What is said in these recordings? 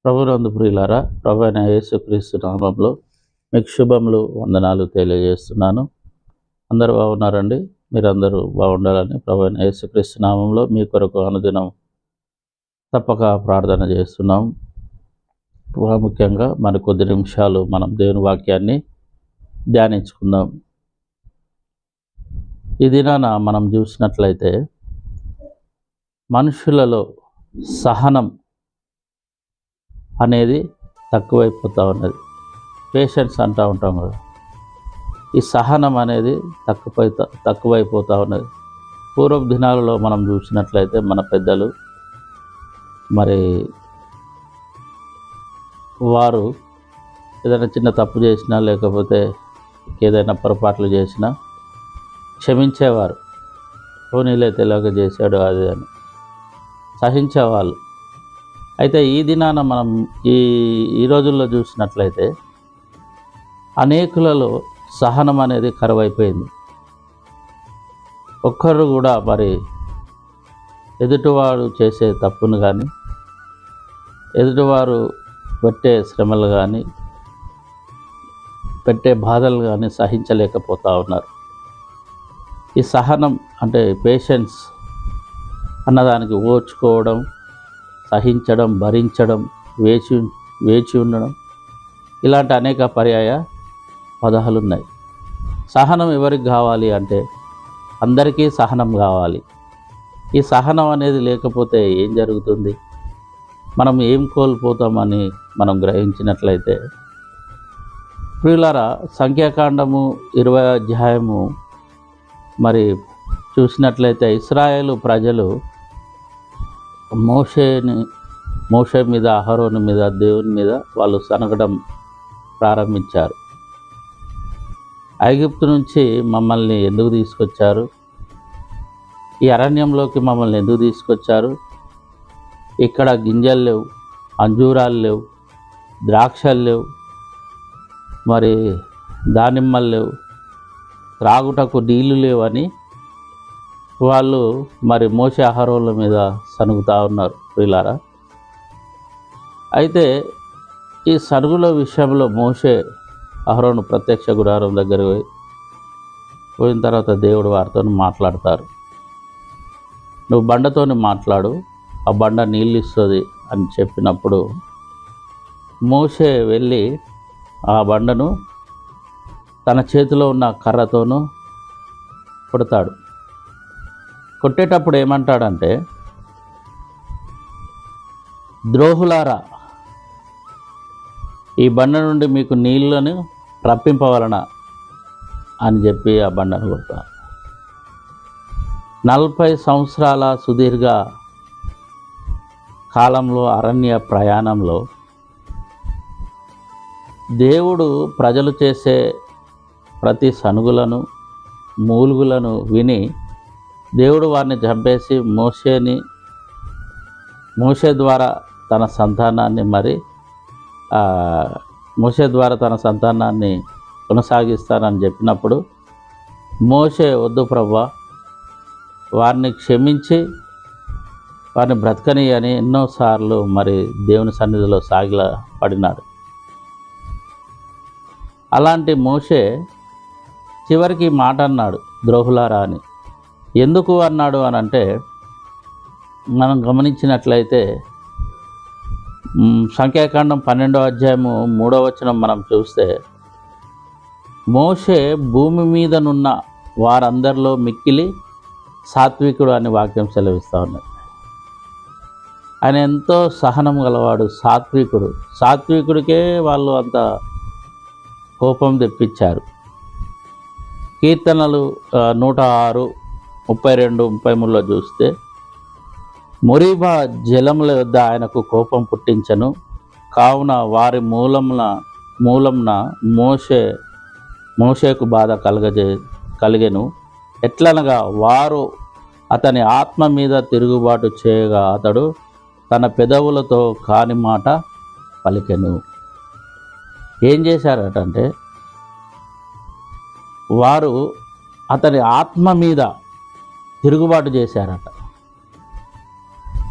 ప్రభునందు ప్రియులారా, ప్రభు అయిన యేసుక్రీస్తు నామంలో మీకు శుభములు, వందనాలు తెలియజేస్తున్నాను. అందరూ బాగున్నారండి? మీరందరూ బాగుండాలని ప్రభు అయిన యేసుక్రీస్తు నామంలో మీ కొరకు అనుదినం తప్పక ప్రార్థన చేస్తున్నాం. ప్రాముఖ్యంగా మరి కొద్ది నిమిషాలు మనం దేవుని వాక్యాన్ని ధ్యానించుకుందాం. ఈ దినాన మనం చూసినట్లయితే మనుషులలో సహనం అనేది తక్కువైపోతూ ఉన్నది. పేషెన్స్ అంటూ ఉంటాం కదా, ఈ సహనం అనేది తక్కువైపోతూ ఉన్నది. పూర్వపు దినాలలో మనం చూసినట్లయితే మన పెద్దలు మరి వారు ఏదైనా చిన్న తప్పు చేసినా లేకపోతే ఏదైనా పొరపాట్లు చేసినా క్షమించేవారు. పోనీలే తెలియక చేశాడు అది అని సహించేవాళ్ళు. అయితే ఈ దినాన మనం ఈ రోజుల్లో చూసినట్లయితే అనేకులలో సహనం అనేది కరువైపోయింది. ఒక్కరు కూడా మరి ఎదుటివారు చేసే తప్పును కానీ, ఎదుటివారు పెట్టే శ్రమలు కానీ, పెట్టే బాధలు కానీ సహించలేకపోతూ ఉన్నారు. ఈ సహనం అంటే పేషెన్స్ అన్నదానికి ఓర్చుకోవడం, సహించడం, భరించడం, వేచి ఉండడం, ఇలాంటి అనేక పర్యాయ పదాలు ఉన్నాయి. సహనం ఎవరికి కావాలి అంటే అందరికీ సహనం కావాలి. ఈ సహనం అనేది లేకపోతే ఏం జరుగుతుంది? మనం ఏం కోల్పోతామని మనం గ్రహించినట్లయితే, ప్రియులారా, సంఖ్యాకాండము 20వ అధ్యాయము మరి చూసినట్లయితే ఇశ్రాయేలు ప్రజలు మోషే మీద, అహరోను మీద, దేవుని మీద వాళ్ళు సనగడం ప్రారంభించారు. ఐగుప్తు నుంచి మమ్మల్ని ఎందుకు తీసుకొచ్చారు? ఈ అరణ్యంలోకి మమ్మల్ని ఎందుకు తీసుకొచ్చారు? ఇక్కడ గింజలు లేవు, అంజూరాలు లేవు, ద్రాక్షలు లేవు, మరి దానిమ్మలు లేవు, త్రాగుటకు నీళ్లు లేవని వాళ్ళు మరి మోషే అహరోనుల మీద సనుగుతూ ఉన్నారు ప్రియులారా. అయితే ఈ సనుగుల విషయంలో మోషే అహరోను ప్రత్యక్ష గుడారం దగ్గరికి పోయిన తర్వాత దేవుడు వారితో మాట్లాడతారు. నువ్వు బండతోని మాట్లాడు, ఆ బండ నీళ్ళు ఇస్తుంది అని చెప్పినప్పుడు మోషే వెళ్ళి ఆ బండను తన చేతిలో ఉన్న కర్రతోనూ కొడతాడు. కొట్టేటప్పుడు ఏమంటాడంటే, ద్రోహులారా, ఈ బండ నుండి మీకు నీళ్లను రప్పింపవలన అని చెప్పి ఆ బండను కొడతారు. 40 సంవత్సరాల సుదీర్ఘ కాలంలో అరణ్య ప్రయాణంలో దేవుడు ప్రజలు చేసే ప్రతి సనుగులను, మూలుగులను విని దేవుడు వారిని చంపేసి మోషే ద్వారా తన సంతానాన్ని కొనసాగిస్తానని చెప్పినప్పుడు మోషే, వద్దు ప్రభువా, వారిని క్షమించి వారిని బ్రతకని అని ఎన్నోసార్లు మరి దేవుని సన్నిధిలో పడినాడు. అలాంటి మోషే చివరికి మాట అన్నాడు, ద్రోహులారా అని. ఎందుకు అన్నాడు అని అంటే, మనం గమనించినట్లయితే సంఖ్యాకాండం 12వ అధ్యాయము 3వ వచనం మనం చూస్తే, మోషే భూమి మీదనున్న వారందరిలో మిక్కిలి సాత్వికుడు అని వాక్యం సెలవిస్తూ ఉన్నది. ఆయన ఎంతో సహనం గలవాడు, సాత్వికుడికే వాళ్ళు అంత కోపం తెప్పించారు. కీర్తనలు 106, 32, 33లో చూస్తే, మొరీబా జలముల వద్ద ఆయనకు కోపం పుట్టించను, కావున వారి మూలంన మోషేకు బాధ కలిగెను. ఎట్లనగా వారు అతని ఆత్మ మీద తిరుగుబాటు చేయగా అతడు తన పెదవులతో కాని మాట పలికెను. ఏం చేశారటంటే, వారు అతని ఆత్మ మీద తిరుగుబాటు చేశారట.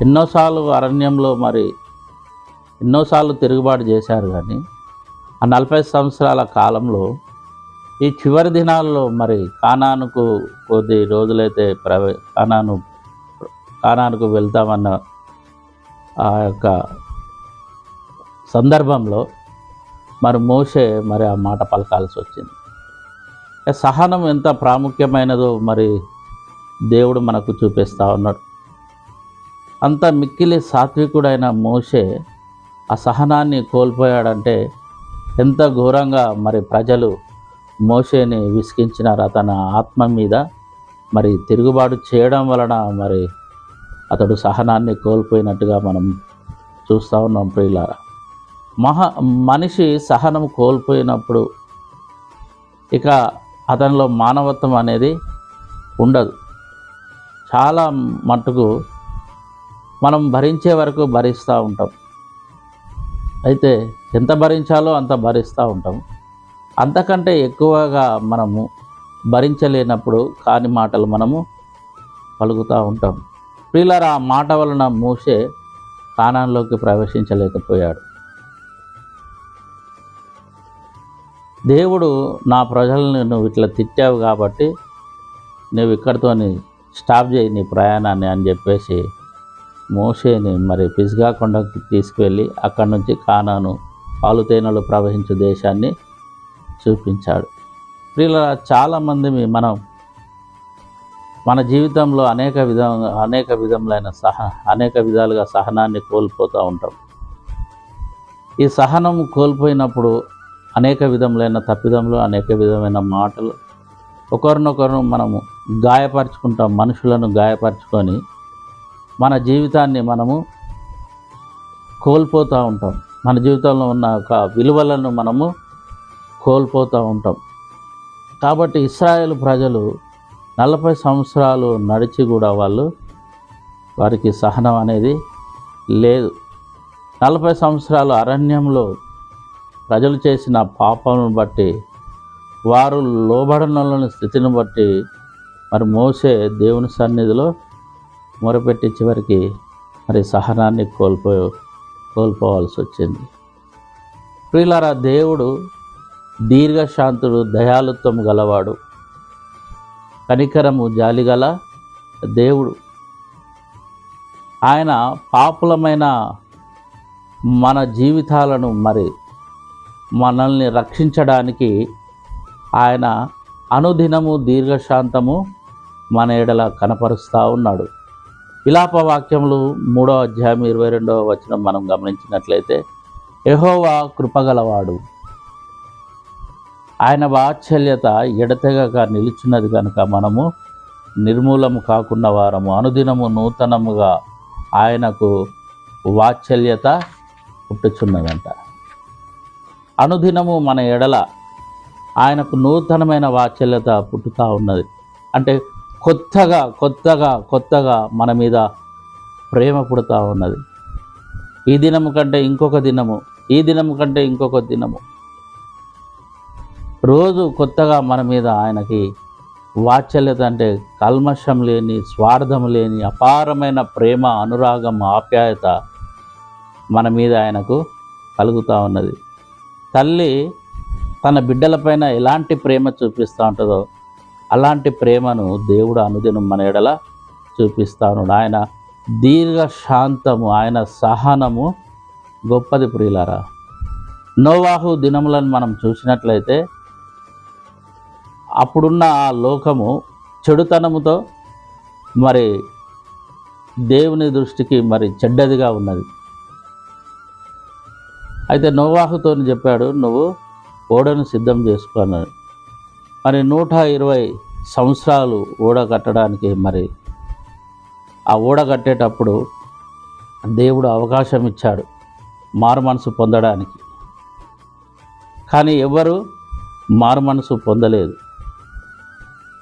ఎన్నోసార్లు అరణ్యంలో మరి ఎన్నోసార్లు తిరుగుబాటు చేశారు. కానీ ఆ 40 సంవత్సరాల కాలంలో ఈ చివరి దినాల్లో మరి కానానుకు కొద్ది రోజులైతే కానానుకు వెళ్తామన్న ఆ యొక్క సందర్భంలో మరి మోషే మరి ఆ మాట పలకాల్సి వచ్చింది. సహనం ఎంత ప్రాముఖ్యమైనదో మరి దేవుడు మనకు చూపిస్తూ ఉన్నాడు. అంత మిక్కిలి సాత్వికుడైన మోషే ఆ సహనాన్ని కోల్పోయాడంటే ఎంత ఘోరంగా మరి ప్రజలు మోషేని విసిగించినారు. అతని ఆత్మ మీద మరి తిరుగుబాటు చేయడం వలన మరి అతడు సహనాన్ని కోల్పోయినట్టుగా మనం చూస్తూ ఉన్నాం ప్రియులారా. మనిషి సహనం కోల్పోయినప్పుడు ఇక అతనిలో మానవత్వం అనేది ఉండదు. చాలా మట్టుకు మనం భరించే వరకు భరిస్తూ ఉంటాం. అయితే ఎంత భరించాలో అంత భరిస్తూ ఉంటాం. అంతకంటే ఎక్కువగా మనము భరించలేనప్పుడు కాని మాటలు మనము పలుకుతూ ఉంటాం. ప్రియులారా, ఆ మాట వలన మోషే కానాన్లోకి ప్రవేశించలేకపోయాడు. దేవుడు నా ప్రజలను నువ్వు ఇట్లా తిట్టావు కాబట్టి నువ్వు ఇక్కడితోని స్టాప్ చేయి నీ ప్రయాణాన్ని అని చెప్పేసి మోషేని మరి పిస్గా కొండకు తీసుకువెళ్ళి అక్కడి నుంచి కానాను పాలు తేనెలు ప్రవహించే దేశాన్ని చూపించాడు. ప్రియులారా, చాలామంది మన జీవితంలో అనేక విధాలుగా సహనాన్ని కోల్పోతూ ఉంటాం. ఈ సహనం కోల్పోయినప్పుడు అనేక విధములైన తప్పిదములు, అనేక విధమైన మాటలు, ఒకరినొకరు మనము గాయపరుచుకుంటాం. మనుషులను గాయపరుచుకొని మన జీవితాన్ని మనము కోల్పోతూ ఉంటాం. మన జీవితంలో ఉన్న ఒక విలువలను మనము కోల్పోతూ ఉంటాం. కాబట్టి ఇశ్రాయేలు ప్రజలు 40 సంవత్సరాలు నడిచి కూడా వారికి సహనం అనేది లేదు. 40 సంవత్సరాలు అరణ్యంలో ప్రజలు చేసిన పాపమును బట్టి, వారు లోబడనలోని స్థితిని బట్టి మరి మోషే దేవుని సన్నిధిలో మొరపెట్టి చివరికి మరి సహనాన్ని కోల్పోవాల్సి వచ్చింది. ప్రియులారా, దేవుడు దీర్ఘశాంతుడు, దయాళుత్వం గలవాడు, కనికరము జాలిగల దేవుడు. ఆయన పాపులమైన మన జీవితాలను మరి మనల్ని రక్షించడానికి ఆయన అనుదినము దీర్ఘశాంతము మన ఎడల కనపరుస్తూ ఉన్నాడు. విలాప వాక్యములు 3వ అధ్యాయం 22వ వచనం మనం గమనించినట్లయితే, యెహోవా కృపగలవాడు, ఆయన వాత్సల్యత ఎడతెగక నిలుచున్నది కనుక మనము నిర్మూలము కాకున్న వారము. అనుదినము నూతనముగా ఆయనకు వాత్సల్యత పుట్టుచున్నదంట. అనుదినము మన ఎడల ఆయనకు నూతనమైన వాత్సల్యత పుట్టుతూ ఉన్నది. అంటే కొత్తగా మన మీద ప్రేమ పుడుతూ ఉన్నది. ఈ దినము కంటే ఇంకొక దినము, ఈ దినము కంటే ఇంకొక దినము, రోజు కొత్తగా మన మీద ఆయనకి వాత్సల్యత అంటే కల్మషం లేని, స్వార్థం లేని అపారమైన ప్రేమ, అనురాగం, ఆప్యాయత మన మీద ఆయనకు కలుగుతూ ఉన్నది. తల్లి తన బిడ్డలపైన ఎలాంటి ప్రేమ చూపిస్తూ ఉంటుందో అలాంటి ప్రేమను దేవుడు అనుదినం మన ఎడల చూపిస్తూ ఉన్నాడు. ఆయన దీర్ఘశాంతము, ఆయన సహనము గొప్పది ప్రియులారా. నోవాహు దినములను మనం చూసినట్లయితే అప్పుడున్న ఆ లోకము చెడుతనముతో మరి దేవుని దృష్టికి మరి చెడ్డదిగా ఉన్నది. అయితే నోవాహుతో చెప్పాడు, నువ్వు ఓడను సిద్ధం చేసుకున్నాడు. మరి 120 సంవత్సరాలు ఓడ కట్టడానికి మరి ఆ ఓడ కట్టేటప్పుడు దేవుడు అవకాశం ఇచ్చాడు మారు మనసు పొందడానికి. కానీ ఎవరు మారు మనసు పొందలేదు.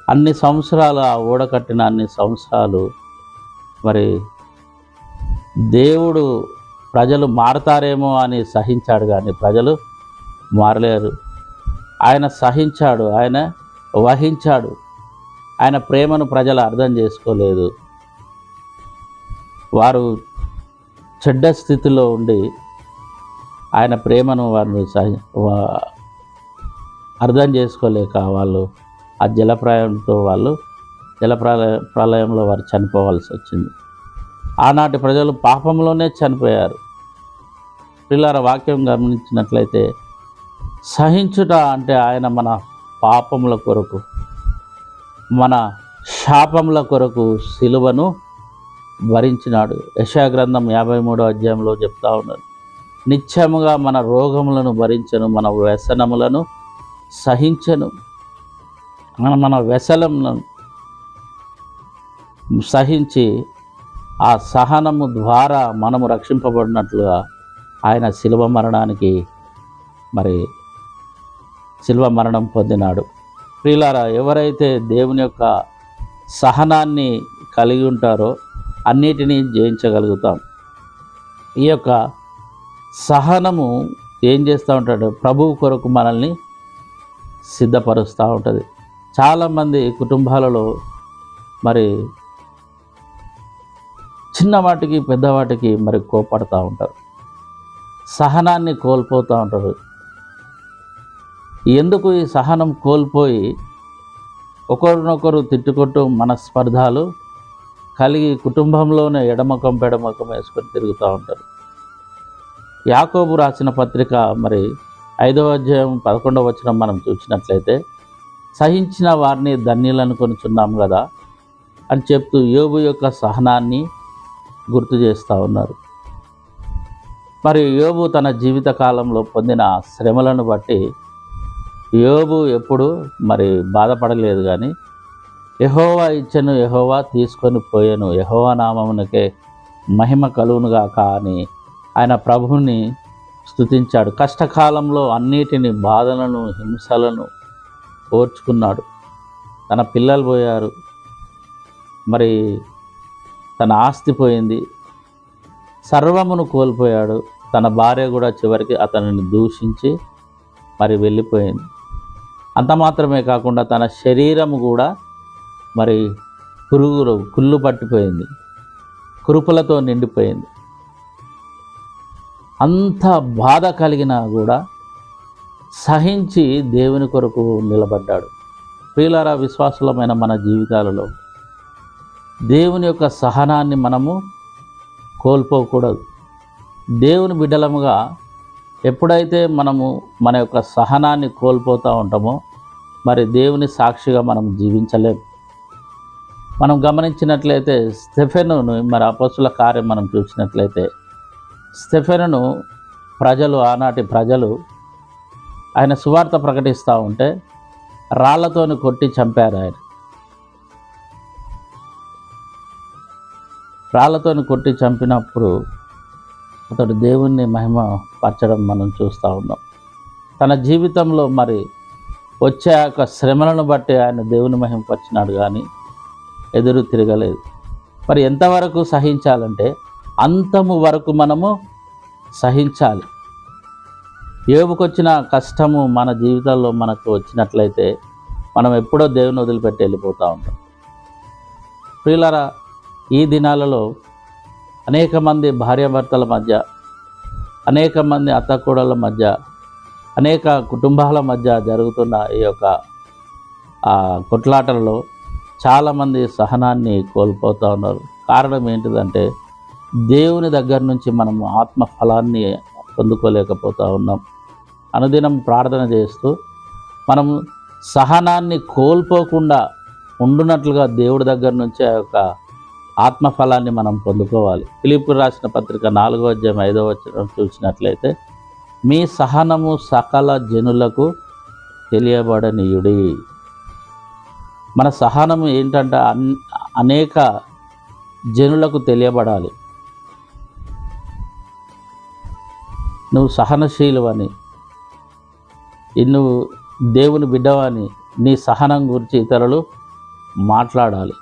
అన్ని సంవత్సరాలు ఆ ఓడ కట్టిన అన్ని సంవత్సరాలు మరి దేవుడు ప్రజలు మారతారేమో అని సహించాడు, కానీ ప్రజలు మారలేరు. ఆయన సహించాడు, ఆయన వహించాడు. ఆయన ప్రేమను ప్రజలు అర్థం చేసుకోలేదు. వారు చెడ్డ స్థితిలో ఉండి ఆయన ప్రేమను వారు అర్థం చేసుకోలేక వాళ్ళు ఆ ప్రళయంలో వారు చనిపోవాల్సి వచ్చింది. ఆనాటి ప్రజలు పాపంలోనే చనిపోయారు. పిల్లల వాక్యం గమనించినట్లయితే సహించుట అంటే ఆయన మన పాపముల కొరకు, మన శాపముల కొరకు సిలువను భరించినాడు. యెషయా గ్రంథం 53వ అధ్యాయంలో చెప్తా ఉన్నాడు, నిత్యముగా మన రోగములను భరించను, మన వ్యసనములను సహించను. మన వ్యసనములను సహించి ఆ సహనము ద్వారా మనము రక్షింపబడినట్లుగా ఆయన శిలువ మరణం పొందినాడు. ప్రియులారా, ఎవరైతే దేవుని యొక్క సహనాన్ని కలిగి ఉంటారో అన్నిటినీ జయించగలుగుతాం. ఈ యొక్క సహనము ఏం చేస్తూ ఉంటాడు? ప్రభువు కొరకు మనల్ని సిద్ధపరుస్తూ ఉంటుంది. చాలామంది కుటుంబాలలో చిన్న వాటికి పెద్ద వాటికి కోపడుతూ ఉంటారు, సహనాన్ని కోల్పోతూ ఉంటారు. ఎందుకు ఈ సహనం కోల్పోయి ఒకరినొకరు తిట్టుకుంటూ మనస్పర్ధాలు కలిగి కుటుంబంలోనే ఎడమకం పెడమకం వేసుకొని తిరుగుతూ ఉంటారు. యాకోబు రాసిన పత్రిక 5వ అధ్యాయం 11వ వచనం మనం చూసినట్లయితే, సహించిన వారిని ధన్యులను కొనుచున్నాం కదా అని చెప్తూ యోబు యొక్క సహనాన్ని గుర్తు చేస్తూ ఉన్నారు. యోబు తన జీవిత కాలంలో పొందిన శ్రమలను బట్టి యోబు ఎప్పుడు బాధపడలేదు. కానీ యెహోవా ఇచ్చెను, యెహోవా తీసుకొని పోయెను, యెహోవా నామమునకే మహిమ కలుగునుగాక అని ఆయన ప్రభువుని స్తుతించాడు. కష్టకాలంలో అన్నిటిని, బాధలను, హింసలను ఓర్చుకున్నాడు. తన పిల్లలు పోయారు, తన ఆస్తి పోయింది, సర్వమును కోల్పోయాడు. తన భార్య కూడా చివరికి అతనిని దూషించి వెళ్ళిపోయింది. అంత మాత్రమే కాకుండా తన శరీరము కూడా కుళ్ళు పట్టిపోయింది, కురుపులతో నిండిపోయింది. అంత బాధ కలిగినా కూడా సహించి దేవుని కొరకు నిలబడ్డాడు. ప్రియులారా, విశ్వాసులమైన మన జీవితాలలో దేవుని యొక్క సహనాన్ని మనము కోల్పోకూడదు. దేవుని బిడ్డలముగా ఎప్పుడైతే మనము మన యొక్క సహనాన్ని కోల్పోతూ ఉంటామో దేవుని సాక్షిగా మనం జీవించలేం. మనం గమనించినట్లయితే స్టెఫెనును, అపొస్తలుల కార్యం మనం చూసినట్లయితే స్టెఫెనును ఆనాటి ప్రజలు ఆయన సువార్త ప్రకటిస్తూ ఉంటే రాళ్లతోని కొట్టి చంపారు. రాళ్లతోని కొట్టి చంపినప్పుడు అతడు దేవుణ్ణి మహిమ పరచడం మనం చూస్తూ ఉన్నాం. తన జీవితంలో వచ్చే యొక్క శ్రమలను బట్టి ఆయన దేవుని మహిమ పరిచినాడు, కానీ ఎదురు తిరగలేదు. ఎంతవరకు సహించాలంటే అంతము వరకు మనము సహించాలి. యోబుకు వచ్చిన కష్టము మన జీవితాల్లో మనకు వచ్చినట్లయితే మనం ఎప్పుడో దేవుని వదిలిపెట్టి వెళ్ళిపోతూ ఉంటాం. ప్రియులారా, ఈ దినాలలో అనేక మంది భార్యాభర్తల మధ్య, అనేక మంది అత్తకోడళ్ళ మధ్య, అనేక కుటుంబాల మధ్య జరుగుతున్న ఈ యొక్క కొట్లాటలలో చాలామంది సహనాన్ని కోల్పోతూ ఉన్నారు. కారణం ఏంటిదంటే దేవుని దగ్గర నుంచి మనము ఆత్మ ఫలాన్ని పొందుకోలేకపోతూ ఉన్నాం. అనుదినం ప్రార్థన చేస్తూ మనము సహనాన్ని కోల్పోకుండా ఉండునట్లుగా దేవుడి దగ్గర నుంచి ఆ యొక్క ఆత్మఫలాన్ని మనం పొందుకోవాలి. ఫిలిప్పీయులకు రాసిన పత్రిక 4వ అధ్యాయం 5వ వచనం చూసినట్లయితే, మీ సహనము సకల జనులకు తెలియబడనీయుడి. మన సహనము ఏంటంటే అనేక జనులకు తెలియబడాలి. నువ్వు సహనశీలువని, నువ్వు దేవుని బిడ్డవని, నీ సహనం గురించి ఇతరులు మాట్లాడాలి.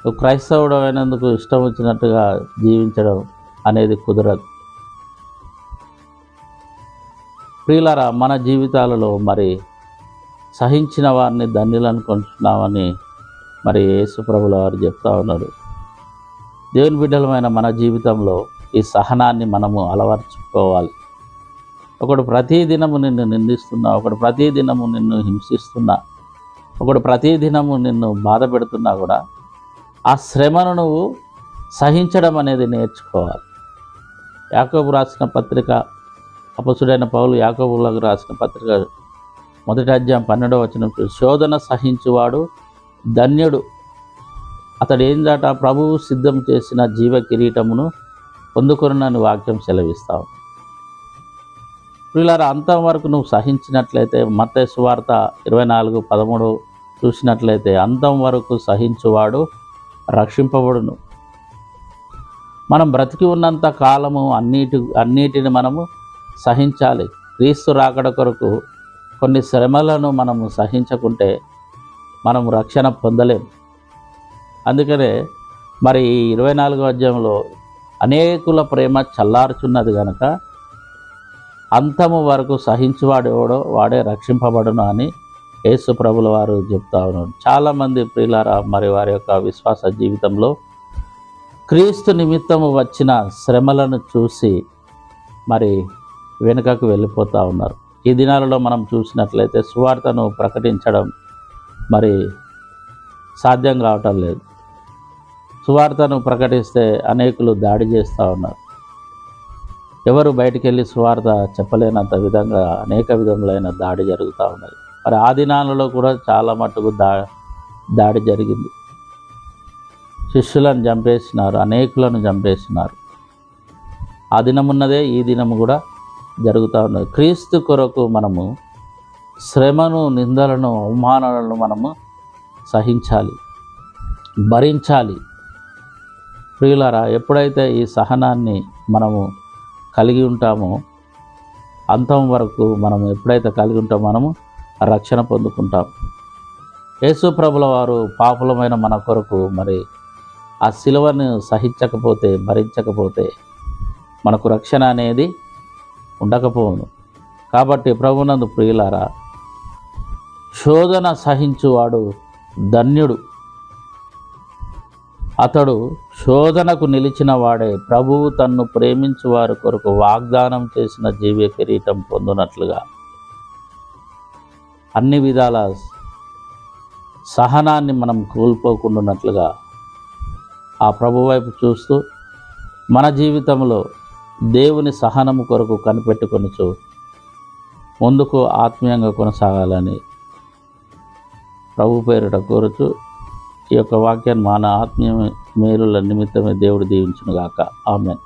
నువ్వు క్రైస్తవుడు అయినందుకు ఇష్టం వచ్చినట్టుగా జీవించడం అనేది కుదరదు. ప్రియులారా, మన జీవితాలలో సహించిన వారిని ధన్యులను కొంటున్నామని యేసు ప్రభుల వారు చెప్తా ఉన్నారు. దేవుని బిడ్డలమైన మన జీవితంలో ఈ సహనాన్ని మనము అలవర్చుకోవాలి. ఒకడు ప్రతిదినము నిన్ను నిందిస్తున్నా, ఒకడు ప్రతిదినము నిన్ను హింసిస్తున్నా, ఒకడు ప్రతిదినము నిన్ను బాధ పెడుతున్నా కూడా ఆ శ్రమను నువ్వు సహించడం అనేది నేర్చుకోవాలి. యాకోబు రాసిన పత్రిక, అపొస్తలుడైన పౌలు యాకోబులకు రాసిన పత్రిక 1వ అధ్యాయం 12వ వచనం, శోధన సహించువాడు ధన్యుడు, అతడు ఏందట, ప్రభువు సిద్ధం చేసిన జీవ కిరీటమును పొందుకొనునని వాక్యం సెలవిస్తావు. ప్రియులారా, అంతం వరకు నువ్వు సహించినట్లయితే, మత్తయి సువార్త 24:13 చూసినట్లయితే, అంతం వరకు సహించువాడు రక్షింపబడును. మనం బ్రతికి ఉన్నంత కాలము అన్నిటిని మనము సహించాలి. క్రీస్తు రాకడ కొరకు కొన్ని శ్రమలను మనము సహించకుంటే మనము రక్షణ పొందలేం. అందుకనే మరి 24వ అధ్యాయంలో అనేకుల ప్రేమ చల్లారుచున్నది కనుక అంతము వరకు సహించువాడు ఎవడో వాడే రక్షింపబడును అని యేసు ప్రభుల వారు చెప్తా ఉన్నారు. చాలామంది ప్రియులారా మరి వారి యొక్క విశ్వాస జీవితంలో క్రీస్తు నిమిత్తము వచ్చిన శ్రమలను చూసి మరి వెనుకకు వెళ్ళిపోతూ ఉన్నారు. ఈ దినాలలో మనం చూసినట్లయితే సువార్తను ప్రకటించడం మరి సాధ్యం కావటం లేదు. సువార్తను ప్రకటిస్తే అనేకులు దాడి చేస్తూ ఉన్నారు. ఎవరు బయటికి వెళ్ళి సువార్త చెప్పలేనంత విధంగా అనేక విధములైన దాడి జరుగుతూ ఉన్నది. మరి ఆ దినాలలో కూడా చాలా మట్టుకు దాడి జరిగింది. శిష్యులను చంపేసినారు, అనేకులను చంపేసినారు. ఆ దినమున్నదే ఈ దినము కూడా జరుగుతూ ఉన్నది. క్రీస్తు కొరకు మనము శ్రమను, నిందలను, అవమానాలను మనము సహించాలి, భరించాలి. ప్రియులారా, ఎప్పుడైతే ఈ సహనాన్ని మనము కలిగి ఉంటామో, అంతం వరకు మనం ఎప్పుడైతే కలిగి ఉంటామో మనము రక్షణ పొందుకుంటాం. యేసు ప్రభుల వారు పాపులమైన మన కొరకు మరి ఆ సిలువను సహించకపోతే, భరించకపోతే మనకు రక్షణ అనేది ఉండకపోవును. కాబట్టి ప్రభునందు ప్రియులారా, శోధన సహించువాడు ధన్యుడు, అతడు శోధనకు నిలిచిన వాడే ప్రభువు తన్ను ప్రేమించు వారి కొరకు వాగ్దానం చేసిన జీవ కిరీటం పొందునట్లుగా అన్ని విధాల సహనాన్ని మనం కోల్పోకుండానట్లుగా ఆ ప్రభు వైపు చూస్తూ మన జీవితంలో దేవుని సహనము కొరకు కనిపెట్టుకొనుచు ముందుకు ఆత్మీయంగా కొనసాగాలని ప్రభు పేరిట కోరుచు ఈ యొక్క వాక్యాన్ని మన ఆత్మీయ మేలుల నిమిత్తమే దేవుడు దీవించునుగాక. ఆమేన్.